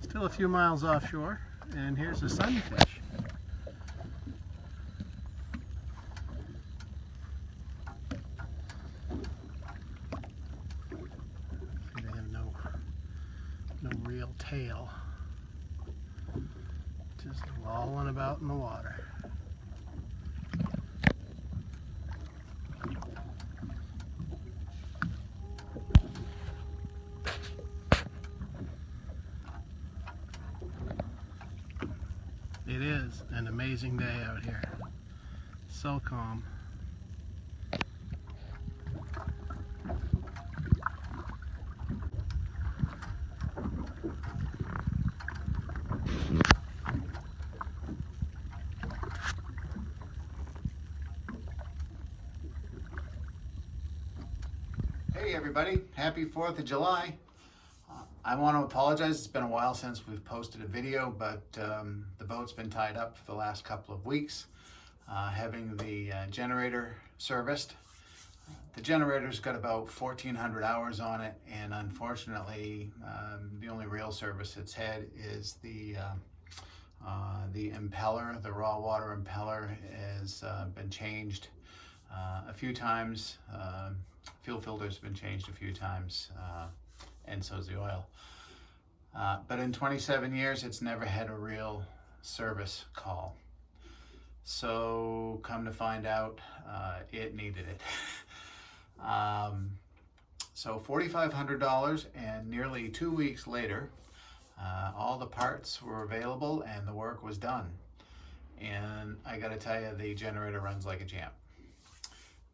Still a few miles offshore, and here's the sunfish. They have no real tail, just lolling about in the water. It is an amazing day out here. So calm. Hey everybody, happy 4th of July. I want to apologize, it's been a while since we've posted a video, but the boat's been tied up for the last couple of weeks, having the generator serviced. The generator's got about 1,400 hours on it, and unfortunately the only real service it's had is the impeller. The raw water impeller has been changed a few times. Fuel filter's been changed a few times, and so is the oil. But in 27 years, it's never had a real service call. So come to find out, it needed it. So $4,500, and nearly 2 weeks later, all the parts were available and the work was done. And I gotta tell you, the generator runs like a champ.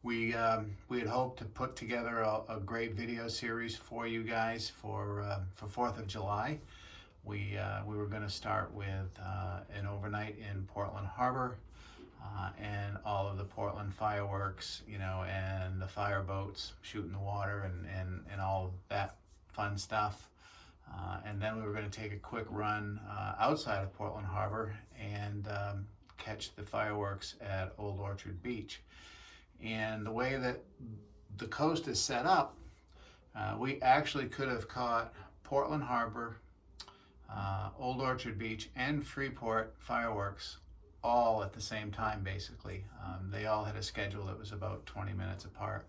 We had hoped to put together a great video series for you guys for 4th of July. We were going to start with an overnight in Portland Harbor and all of the Portland fireworks, you know, and the fire boats shooting the water and all that fun stuff. And then we were going to take a quick run outside of Portland Harbor and catch the fireworks at Old Orchard Beach. And the way that the coast is set up, we actually could have caught Portland Harbor, Old Orchard Beach, and Freeport fireworks all at the same time, basically. They all had a schedule that was about 20 minutes apart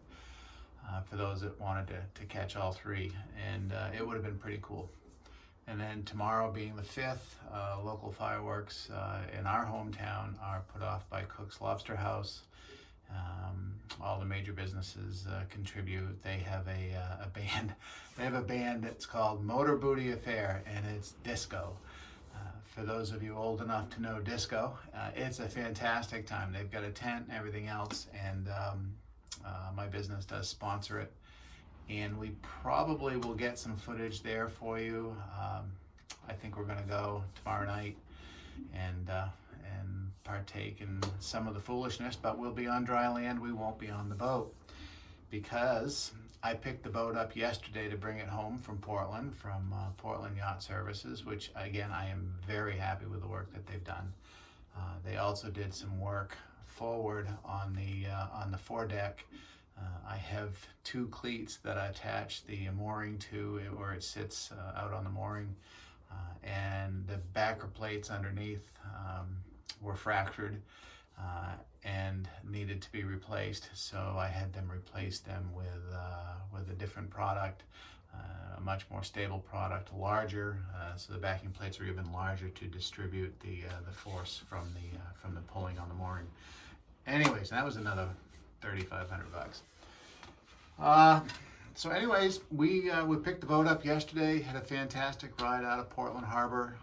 for those that wanted to catch all three, and it would have been pretty cool. And then tomorrow, being the 5th, local fireworks in our hometown are put off by Cook's Lobster House. All the major businesses contribute. They have a band. They have a band that's called Motor Booty Affair, and it's disco. For those of you old enough to know disco, it's a fantastic time. They've got a tent and everything else, and my business does sponsor it. And we probably will get some footage there for you. I think we're going to go tomorrow night and partake in some of the foolishness, but we'll be on dry land. We won't be on the boat, because I picked the boat up yesterday to bring it home from Portland, from Portland Yacht Services, which again, I am very happy with the work that they've done. They also did some work forward on the foredeck. I have 2 cleats that I attach the mooring to, where it sits out on the mooring, and the backer plates underneath were fractured and needed to be replaced. So I had them replace them with a different product, a much more stable product, larger. So the backing plates are even larger to distribute the force from the pulling on the mooring. Anyways, that was another $3,500. So anyways, we picked the boat up yesterday, had a fantastic ride out of Portland Harbor.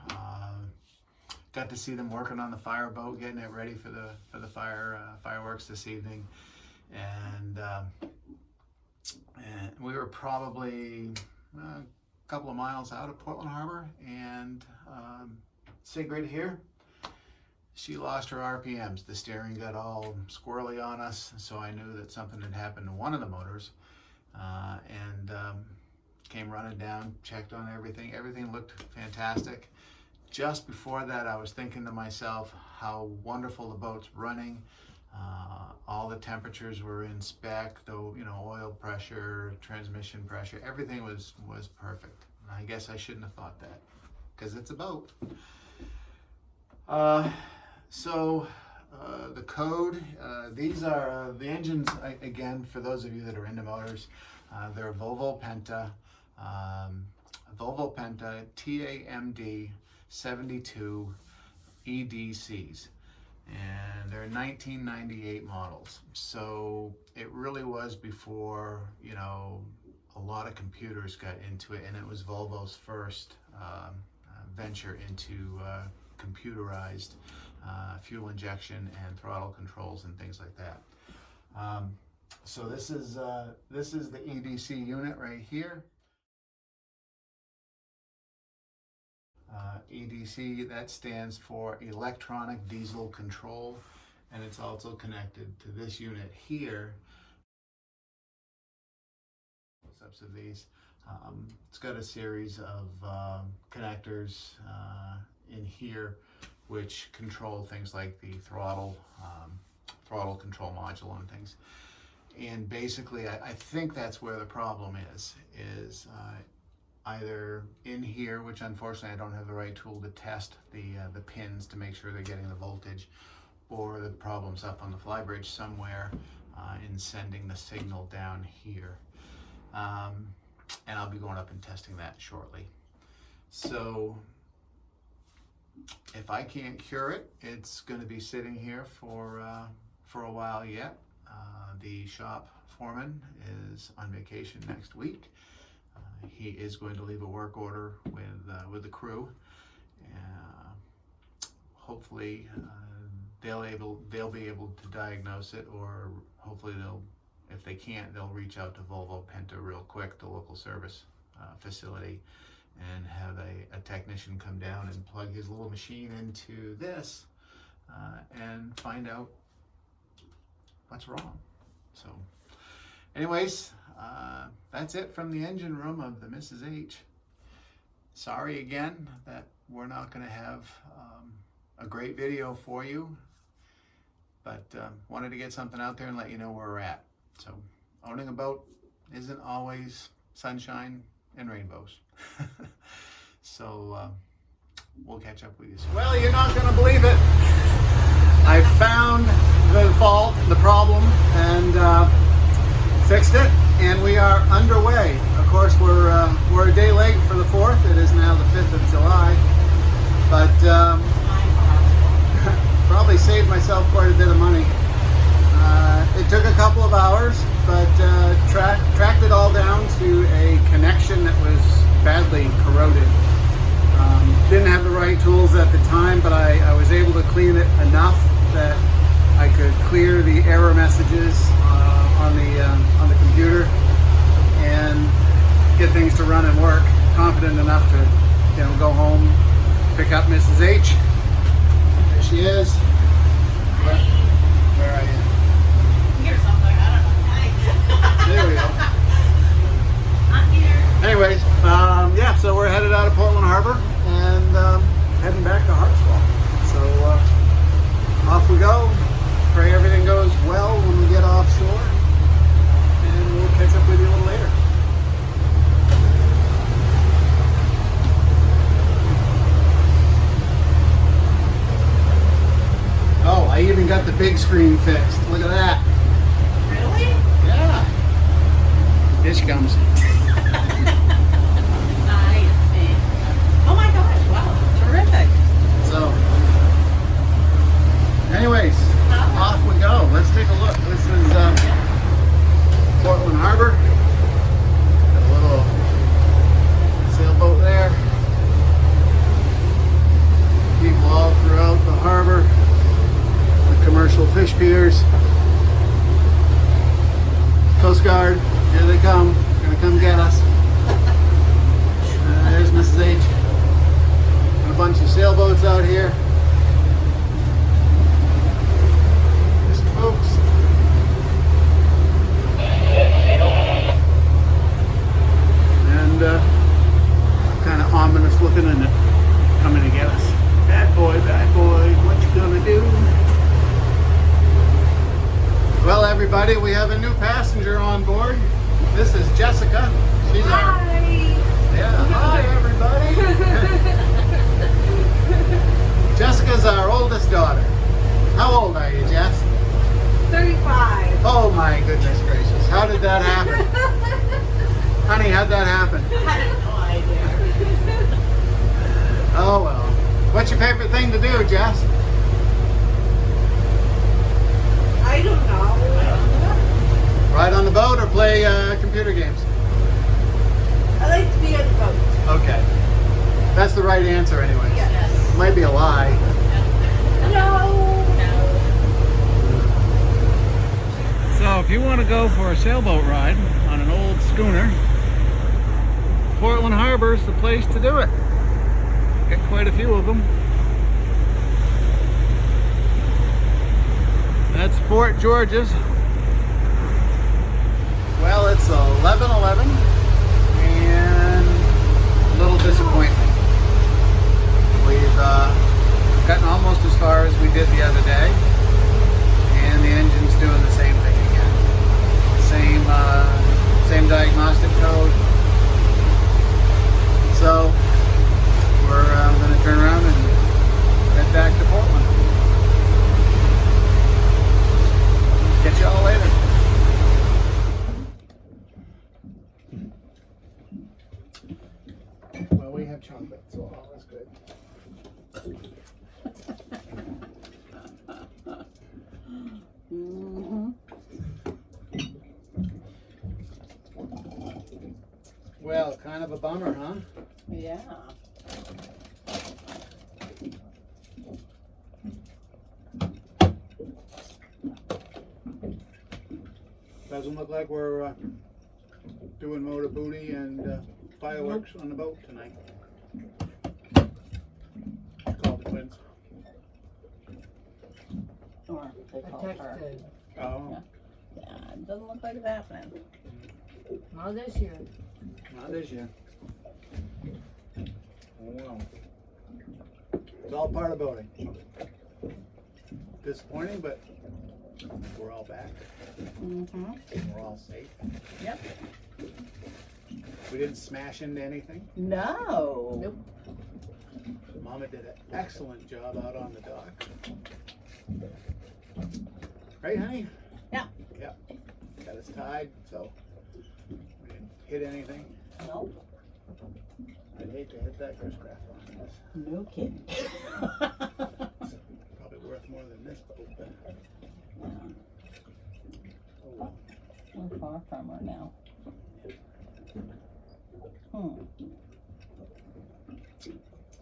Got to see them working on the fire boat, getting it ready for the fireworks this evening, and we were probably a couple of miles out of Portland Harbor, and Sig right here, she lost her RPMs. The steering got all squirrely on us, so I knew that something had happened to one of the motors, and came running down, checked on everything. Everything looked fantastic. Just before that, I was thinking to myself how wonderful the boat's running. All the temperatures were in spec, though, you know, oil pressure, transmission pressure, everything was perfect. I guess I shouldn't have thought that, because it's a boat. The code, these are the engines, again, for those of you that are into motors, they're Volvo Penta TAMD 72 EDCs, and they're 1998 models. So it really was before, you know, a lot of computers got into it, and it was Volvo's first venture into computerized fuel injection and throttle controls and things like that. So this is the EDC unit right here. EDC, that stands for electronic diesel control, and it's also connected to this unit here. Close-ups of these. It's got a series of connectors in here which control things like the throttle control module and things. And basically, I think that's where the problem is either in here, which unfortunately I don't have the right tool to test the pins to make sure they're getting the voltage, or the problem's up on the flybridge somewhere in sending the signal down here. And I'll be going up and testing that shortly. So if I can't cure it, it's going to be sitting here for a while yet. The shop foreman is on vacation next week. He is going to leave a work order with the crew. Hopefully they'll be able to diagnose it, or hopefully if they can't, they'll reach out to Volvo Penta real quick, the local service facility, and have a technician come down and plug his little machine into this and find out what's wrong. So anyways, that's it from the engine room of the Mrs. H. Sorry again that we're not going to have a great video for you, but wanted to get something out there and let you know where we're at. So owning a boat isn't always sunshine and rainbows. So we'll catch up with you soon. Well, you're not going to believe it. I found the fault, the problem, and fixed it, and we are underway. Of course, we're a day late for the 4th. It is now the 5th of July, but probably saved myself quite a bit of money. It took a couple of hours, but tracked it all down to a connection that was badly corroded. Didn't have the right tools at the time, but I was able to clean it enough that I could clear the error messages on the computer and get things to run and work. Confident enough to, you know, go home, pick up Mrs. H. There she is. Where are you? Here somewhere, I don't know. There we go. I'm here. Anyways, yeah, so we're headed out of Portland Harbor and heading back to Hartsville. So off we go. Pray everything goes well when we get offshore, and we'll catch up with you a little later. Oh, I even got the big screen fixed. Look at that. Really? Yeah. Here she comes. Oh my gosh, wow, terrific. So, anyways, off we go. Let's take a look. This is Portland Harbor. Got a little sailboat there. People all throughout the harbor. The commercial fish piers. Coast Guard, here they come. They're gonna come get us. There's Mrs. H. And a bunch of sailboats out here. Just folks. And kind of ominous looking and coming to get us. Bad boy, what you gonna do? Well, everybody, we have a new passenger on board. This is Jessica. She's Hi. Yeah, hi everybody. Jessica's our oldest daughter. How old are you, Jess? 35. Oh my goodness gracious. How did that happen? Honey, how'd that happen? I have no idea. Oh well. What's your favorite thing to do, Jess? I don't know. Ride on the boat or play computer games? I like to be on the boat. Okay. That's the right answer anyway. Yes. Might be a lie. No. So if you want to go for a sailboat ride on an old schooner, Portland Harbor's the place to do it. Got quite a few of them. That's Fort George's. Well, it's 11:11 and a little disappointment. We've gotten almost as far as we did the other day, and the engine's doing the same thing again. Same diagnostic code. So we're going to turn around and head back to Portland. Catch y'all later. Well, we have chocolate, so all is good. Well, kind of a bummer, huh? Yeah. Doesn't look like we're doing motor booty and fireworks on the boat tonight. Call the twins. Or they call her. Oh, Yeah, it doesn't look like it's happening. Not this year. not this year. Oh well. It's all part of boating. Disappointing, but we're all back. Mm-hmm. We're all safe. Yep. We didn't smash into anything. No. Nope. Mama did an excellent job out on the dock. Right, honey? Yeah. Yep. Got us tied, so we didn't hit anything. Nope. I'd hate to hit that Chris-Craft on this. No kidding. Probably worth more than this boat, but oh well. We're far from her now.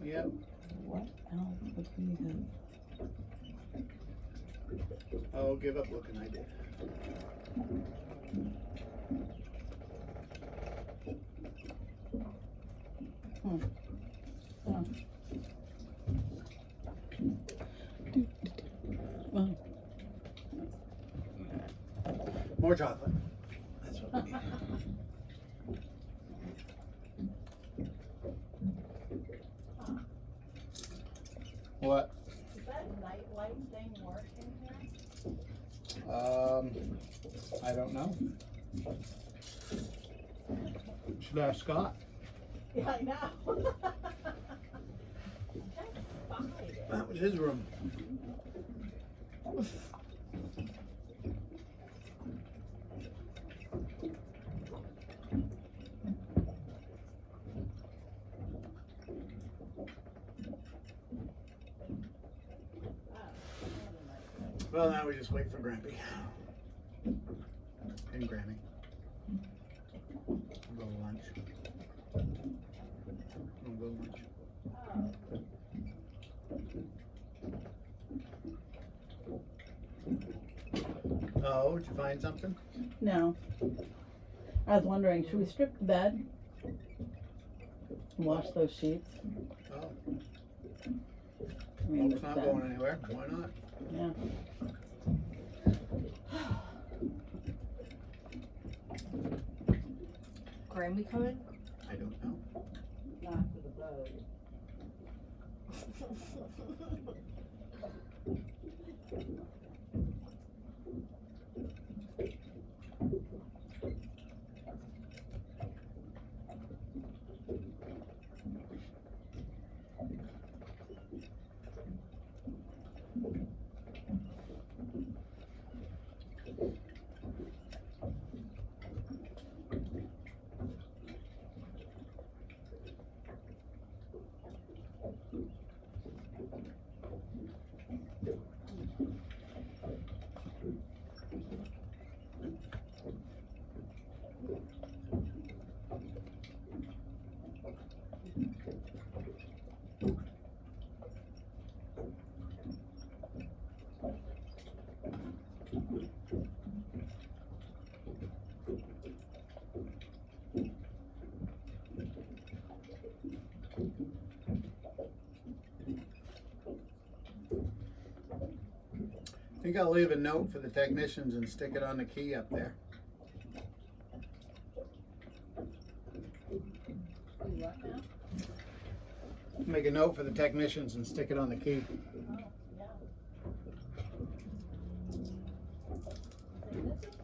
Yep. What else would we have? Oh, give up looking, I did. Oh. More chocolate. That's what we need. What? Is that night light thing working here? I don't know. Should I ask Scott? Yeah, I know. That was his room. Well, now we just wait for Grampy and Grammy. We'll go to lunch. We'll go to lunch. Oh, did you find something? No. I was wondering, should we strip the bed? Wash those sheets? Oh, I mean, it's not done. going anywhere. Why not? Yeah. Grammy coming? I don't know. Not for the boat. I think I'll leave a note for the technicians and stick it on the key up there. Do what now? Make a note for the technicians and stick it on the key. Oh, yeah. Is it